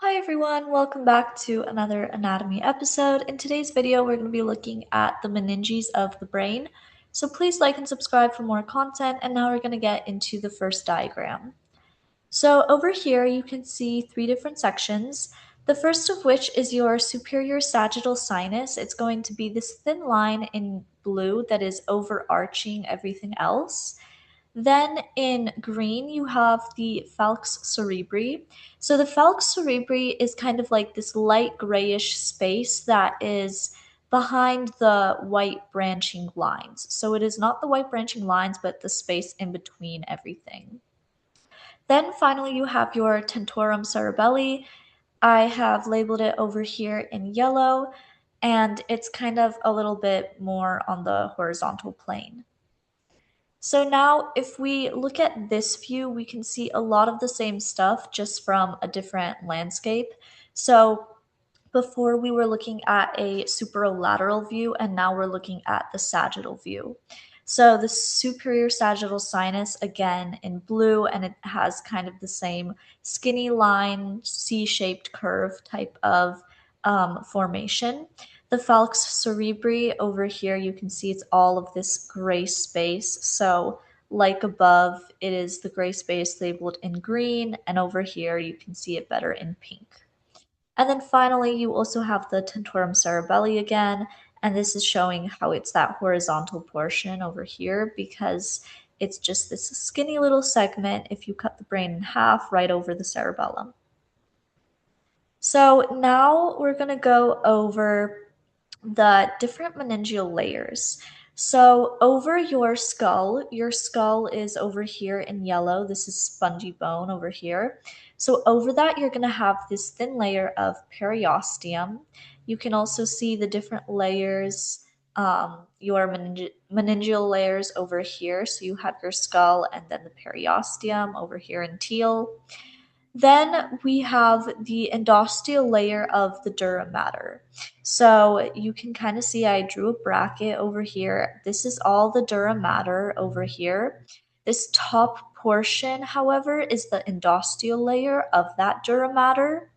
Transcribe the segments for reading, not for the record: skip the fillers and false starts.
Hi everyone, welcome back to another anatomy episode. In today's video, we're going to be looking at the meninges of the brain. So please like and subscribe for more content, and now we're going to get into the first diagram. So over here, you can see three different sections. The first of which is your superior sagittal sinus. It's going to be this thin line in blue that is overarching everything else. Then in green, you have the falx cerebri. So the falx cerebri is kind of like this light grayish space that is behind the white branching lines. So it is not the white branching lines, but the space in between everything. Then finally, you have your tentorium cerebelli. I have labeled it over here in yellow, and it's kind of a little bit more on the horizontal plane. So now if we look at this view, we can see a lot of the same stuff just from a different landscape. So before we were looking at a superolateral view, and now we're looking at the sagittal view. So the superior sagittal sinus, again in blue, and it has kind of the same skinny line, C-shaped curve type of formation. The falx cerebri over here, you can see it's all of this gray space. So like above, it is the gray space labeled in green, and over here you can see it better in pink. And then finally, you also have the tentorium cerebelli again, and this is showing how it's that horizontal portion over here because it's just this skinny little segment if you cut the brain in half right over the cerebellum. So now we're going to go over the different meningeal layers. So over your skull is over here in yellow. This is spongy bone over here. So over that, you're going to have this thin layer of periosteum. You can also see the different layers, your meningeal layers over here. So you have your skull and then the periosteum over here in teal. Then we have the endosteal layer of the dura mater. So you can kind of see I drew a bracket over here. This is all the dura mater over here. This top portion, however, is the endosteal layer of that dura mater.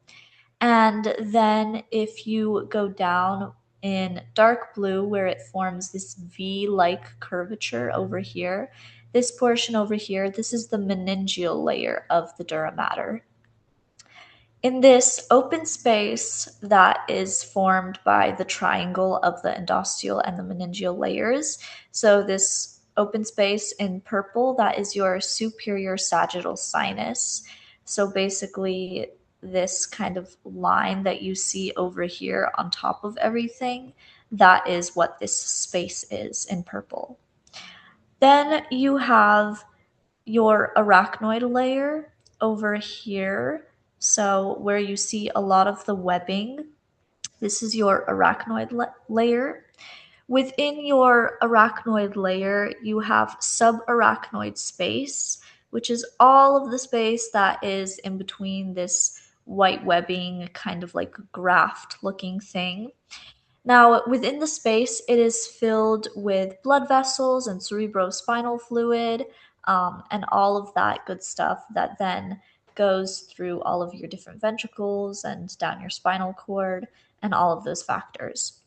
And then if you go down in dark blue where it forms this V-like curvature over here, this portion over here, this is the meningeal layer of the dura mater. In this open space that is formed by the triangle of the endosteal and the meningeal layers, so this open space in purple, that is your superior sagittal sinus. So basically, this kind of line that you see over here on top of everything, that is what this space is in purple. Then you have your arachnoid layer over here. So where you see a lot of the webbing, this is your arachnoid layer. Within your arachnoid layer, you have subarachnoid space, which is all of the space that is in between this white webbing, kind of like graft looking thing. Now, within the space, it is filled with blood vessels and cerebrospinal fluid, and all of that good stuff that then goes through all of your different ventricles and down your spinal cord and all of those factors.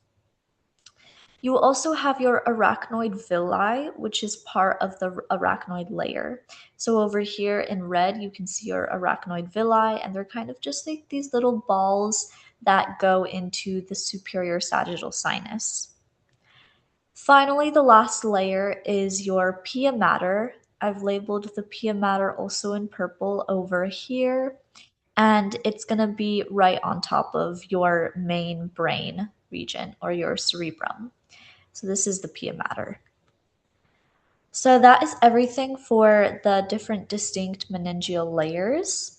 You will also have your arachnoid villi, which is part of the arachnoid layer. So over here in red, you can see your arachnoid villi, and they're kind of just like these little balls that go into the superior sagittal sinus. Finally, the last layer is your pia mater. I've labeled the pia mater also in purple over here, and it's going to be right on top of your main brain region or your cerebrum. So this is the pia mater. So that is everything for the different distinct meningeal layers.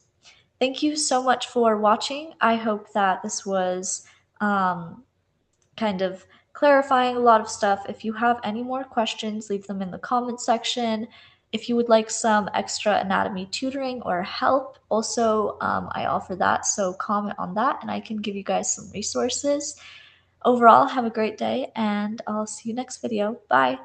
Thank you so much for watching. I hope that this was kind of clarifying a lot of stuff. If you have any more questions, leave them in the comment section. If you would like some extra anatomy tutoring or help, also I offer that. So comment on that and I can give you guys some resources. Overall, have a great day and I'll see you next video. Bye.